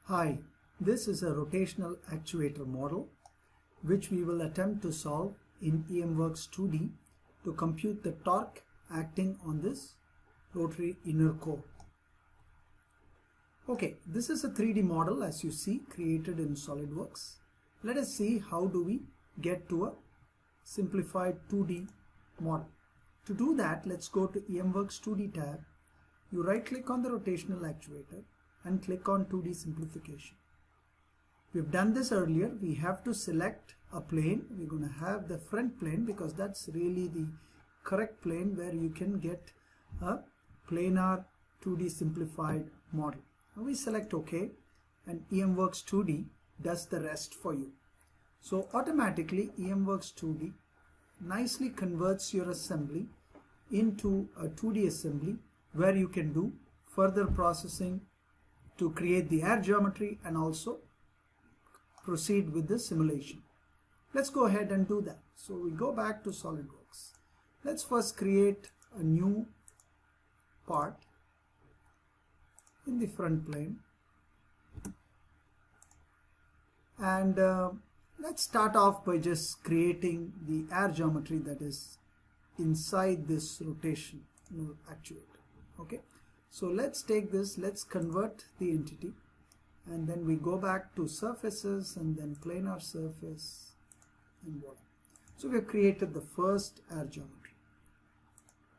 Hi, this is a rotational actuator model which we will attempt to solve in EMWorks 2D to compute the torque acting on this rotary inner core. Okay, this is a 3D model as you see created in SolidWorks. Let us see how do we get to a simplified 2D model. To do that, let's go to EMWorks 2D tab. You right click on the rotational actuator and click on 2D simplification. We've done this earlier. We have to select a plane. We're going to have the front plane because that's really the correct plane where you can get a planar 2D simplified model. Now we select OK and EMWorks 2D does the rest for you. So automatically EMWorks 2D nicely converts your assembly into a 2D assembly where you can do further processing to create the air geometry and also proceed with the simulation. Let's go ahead and do that. So we go back to SolidWorks. Let's first create a new part in the front plane. And let's start off by just creating the air geometry that is inside this rotational actuator. Okay. So let's take this, let's convert the entity and then we go back to surfaces and then planar surface and voila. So we have created the first air geometry.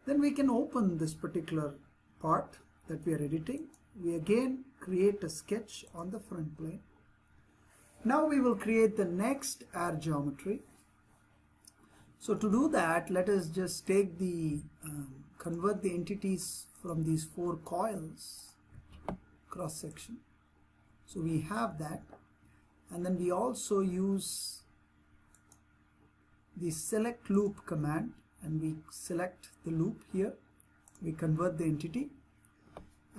Then we can open this particular part that we are editing. We again create a sketch on the front plane. Now we will create the next air geometry. So to do that, let us just take the convert the entities from these four coils cross section. So we have that, and then we also use the select loop command and we select the loop here. We convert the entity,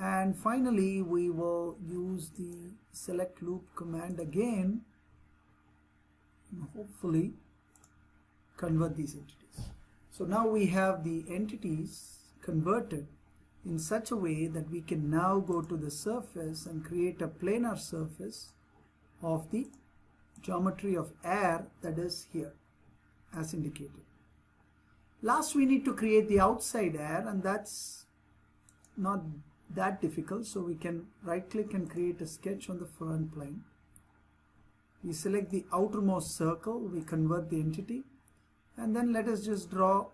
and finally we will use the select loop command again and hopefully convert these entities. So now we have the entities converted in such a way that we can now go to the surface and create a planar surface of the geometry of air that is here as indicated. Last we need to create the outside air, and that's not that difficult, so we can right click and create a sketch on the front plane. We select the outermost circle, we convert the entity, and then let us just draw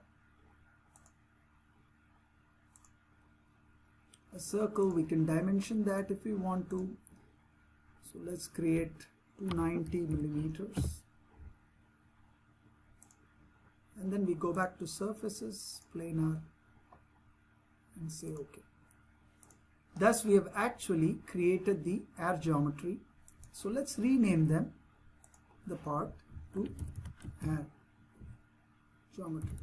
a circle. We can dimension that if we want to. So let's create 290 millimeters. And then we go back to surfaces, planar, and say OK. Thus we have actually created the air geometry. So let's rename them, the part, to air geometry.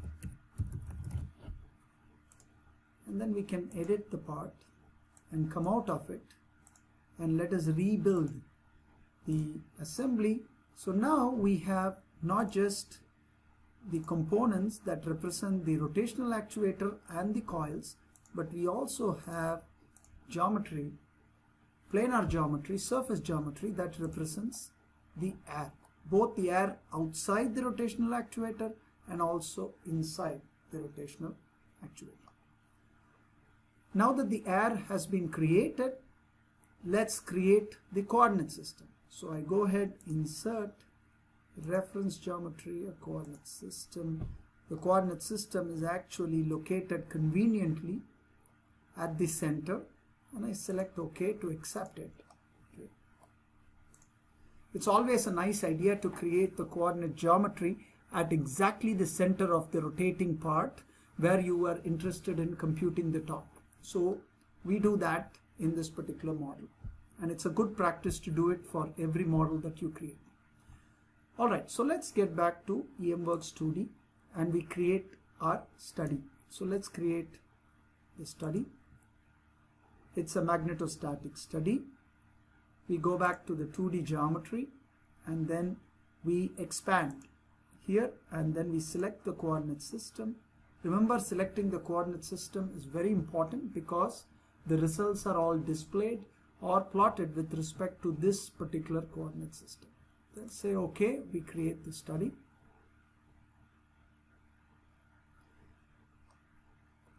And then we can edit the part and come out of it and let us rebuild the assembly. So now we have not just the components that represent the rotational actuator and the coils, but we also have geometry, planar geometry, surface geometry that represents the air, both the air outside the rotational actuator and also inside the rotational actuator. Now that the air has been created, let's create the coordinate system. So I go ahead, insert reference geometry, a coordinate system. The coordinate system is actually located conveniently at the center, and I select OK to accept it. Okay. It's always a nice idea to create the coordinate geometry at exactly the center of the rotating part where you are interested in computing the torque. So we do that in this particular model, and it's a good practice to do it for every model that you create. Alright, so let's get back to EMWorks 2D and we create our study. So let's create the study. It's a magnetostatic study. We go back to the 2D geometry and then we expand here and then we select the coordinate system. Remember, selecting the coordinate system is very important because the results are all displayed or plotted with respect to this particular coordinate system. Then say OK, we create the study.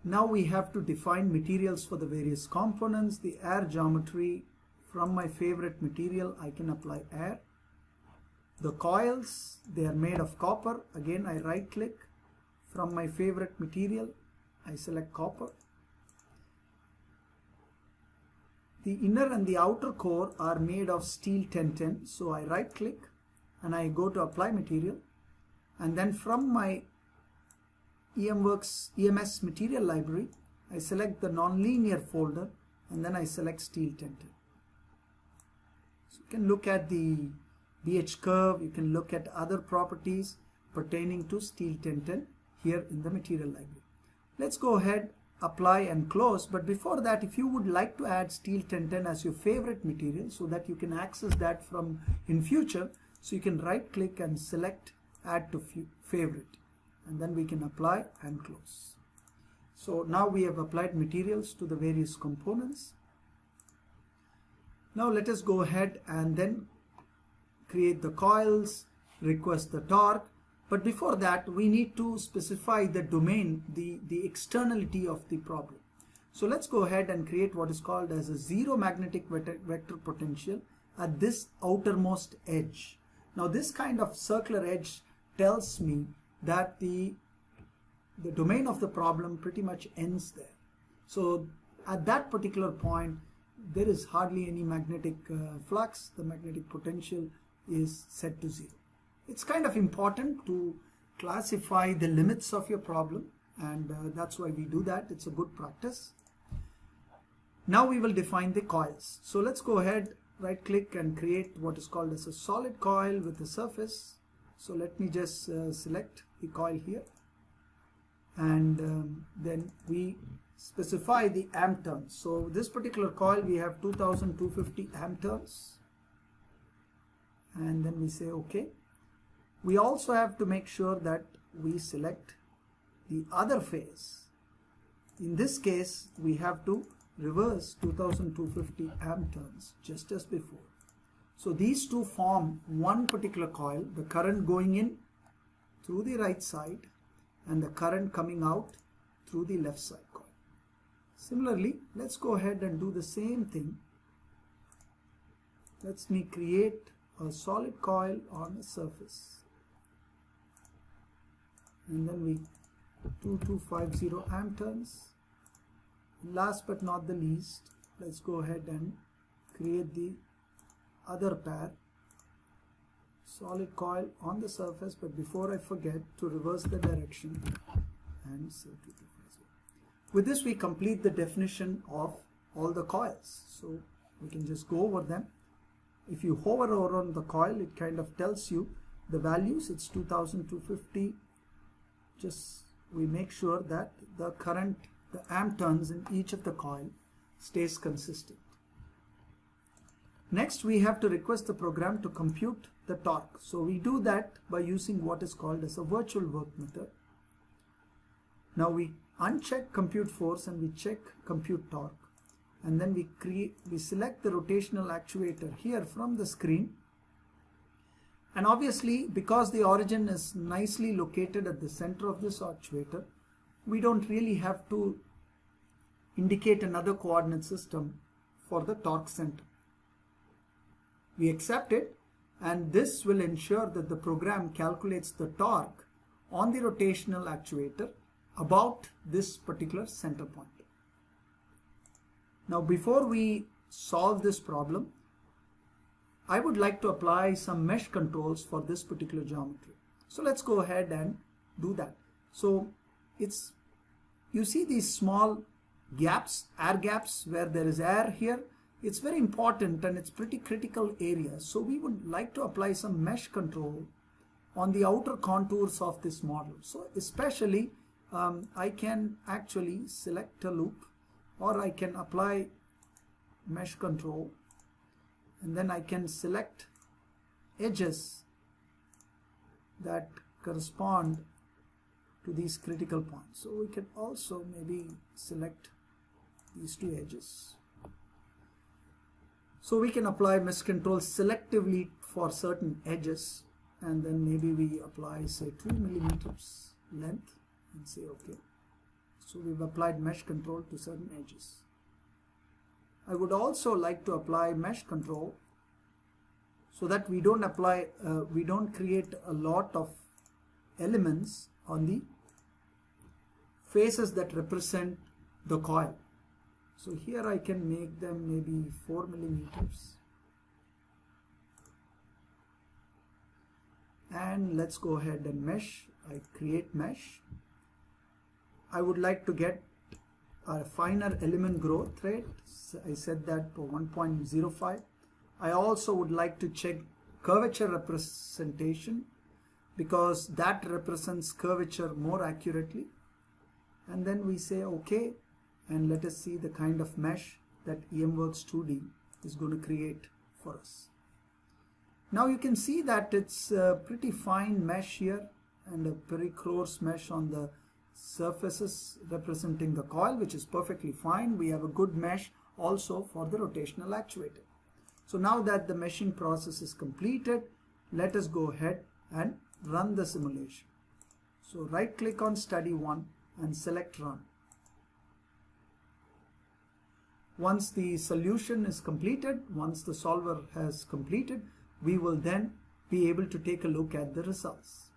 Now we have to define materials for the various components. The air geometry, from my favorite material, I can apply air. The coils, they are made of copper. Again, I right click. From my favorite material, I select copper. The inner and the outer core are made of steel 1010. So I right click and I go to apply material. And then from my EMS material library, I select the nonlinear folder and then I select steel 1010. So you can look at the BH curve, you can look at other properties pertaining to steel 1010 here in the material library. Let's go ahead, apply and close, but before that, if you would like to add steel 1010 as your favorite material so that you can access that from in future, so you can right click and select add to favorite. And then we can apply and close. So now we have applied materials to the various components. Now let us go ahead and then create the coils, request the torque. But before that, we need to specify the domain, the externality of the problem. So let's go ahead and create what is called as a zero magnetic vector potential at this outermost edge. Now this kind of circular edge tells me that the domain of the problem pretty much ends there. So at that particular point, there is hardly any magnetic flux. The magnetic potential is set to 0. It's kind of important to classify the limits of your problem, and that's why we do that. It's a good practice. Now we will define the coils. So let's go ahead, right click and create what is called as a solid coil with a surface. So let me just select the coil here, and then we specify the amp turns. So this particular coil, we have 2250 amp turns, and then we say OK. We also have to make sure that we select the other phase. In this case, we have to reverse 2250 amp turns just as before. So these two form one particular coil, the current going in through the right side and the current coming out through the left side coil. Similarly, let's go ahead and do the same thing. Let me create a solid coil on a surface. And then we 2250 amp turns. Last but not the least, let's go ahead and create the other pair, solid coil on the surface, but before I forget to reverse the direction and say 2250. With this we complete the definition of all the coils. So we can just go over them. If you hover over on the coil, it kind of tells you the values. It's 2250. Just we make sure that the current, the amp turns in each of the coil stays consistent. Next, we have to request the program to compute the torque. So we do that by using what is called as a virtual work method. Now we uncheck compute force and we check compute torque, and then we select the rotational actuator here from the screen. And obviously, because the origin is nicely located at the center of this actuator, we don't really have to indicate another coordinate system for the torque center. We accept it, and this will ensure that the program calculates the torque on the rotational actuator about this particular center point. Now, before we solve this problem, I would like to apply some mesh controls for this particular geometry. So let's go ahead and do that. So you see these small gaps, air gaps, where there is air here. It's very important and it's pretty critical area. So we would like to apply some mesh control on the outer contours of this model. So especially I can actually select a loop, or I can apply mesh control, and then I can select edges that correspond to these critical points. So we can also maybe select these two edges. So we can apply mesh control selectively for certain edges, and then maybe we apply say 2 millimeters length and say okay. So we've applied mesh control to certain edges. I would also like to apply mesh control so that we don't create a lot of elements on the faces that represent the coil. So here I can make them maybe 4 millimeters. And let's go ahead and mesh. I create mesh. I would like to get a finer element growth rate. I set that to 1.05. I also would like to check curvature representation because that represents curvature more accurately. And then we say okay, and let us see the kind of mesh that EMWorks 2D is going to create for us. Now you can see that it's a pretty fine mesh here and a very coarse mesh on the surfaces representing the coil, which is perfectly fine. We have a good mesh also for the rotational actuator. So now that the meshing process is completed, let us go ahead and run the simulation. So right click on study 1 and select run. Once the solution is completed, once the solver has completed, we will then be able to take a look at the results.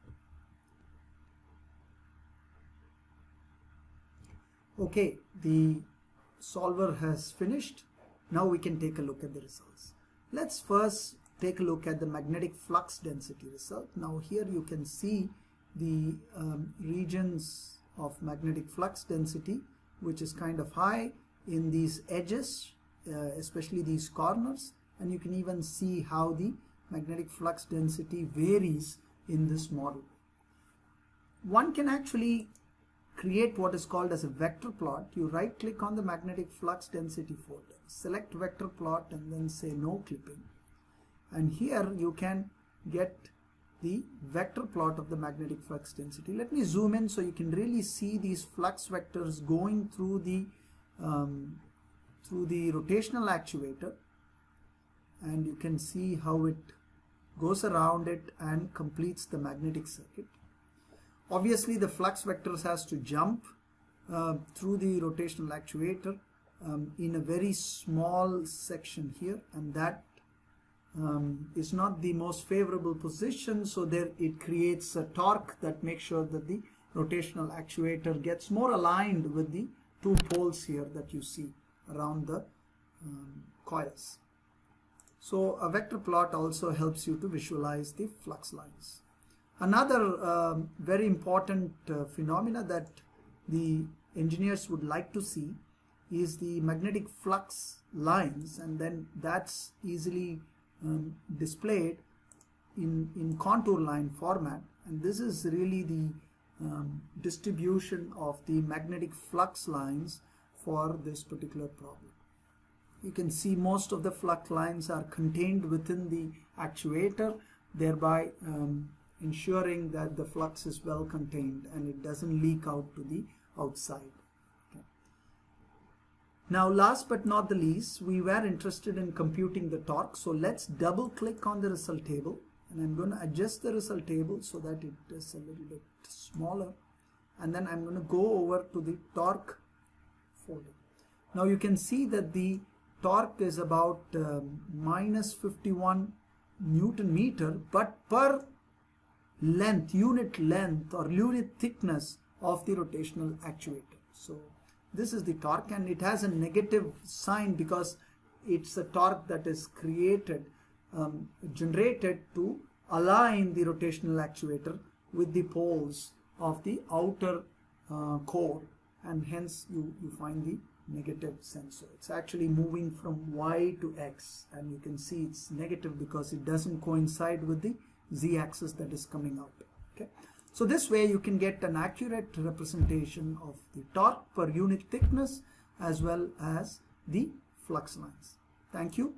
Okay, the solver has finished. Now we can take a look at the results. Let's first take a look at the magnetic flux density result. Now here you can see the regions of magnetic flux density, which is kind of high in these edges, especially these corners, and you can even see how the magnetic flux density varies in this model. One can actually create what is called as a vector plot. You right click on the magnetic flux density folder, select vector plot and then say no clipping, and here you can get the vector plot of the magnetic flux density. Let me zoom in so you can really see these flux vectors going through the rotational actuator, and you can see how it goes around it and completes the magnetic circuit. Obviously the flux vectors has to jump through the rotational actuator in a very small section here, and that is not the most favorable position, so there it creates a torque that makes sure that the rotational actuator gets more aligned with the two poles here that you see around the coils. So a vector plot also helps you to visualize the flux lines. Another very important phenomena that the engineers would like to see is the magnetic flux lines, and then that's easily displayed in contour line format, and this is really the distribution of the magnetic flux lines for this particular problem. You can see most of the flux lines are contained within the actuator, thereby ensuring that the flux is well contained and it doesn't leak out to the outside. Okay. Now last but not the least, we were interested in computing the torque, so let's double click on the result table, and I'm going to adjust the result table so that it is a little bit smaller, and then I'm going to go over to the torque folder. Now you can see that the torque is about minus 51 Newton meter, but per length, unit length or unit thickness of the rotational actuator. So this is the torque, and it has a negative sign because it's a torque that is created, generated to align the rotational actuator with the poles of the outer core, and hence you find the negative sense. So it's actually moving from Y to X, and you can see it's negative because it doesn't coincide with the Z-axis that is coming out. Okay, so this way you can get an accurate representation of the torque per unit thickness as well as the flux lines. Thank you.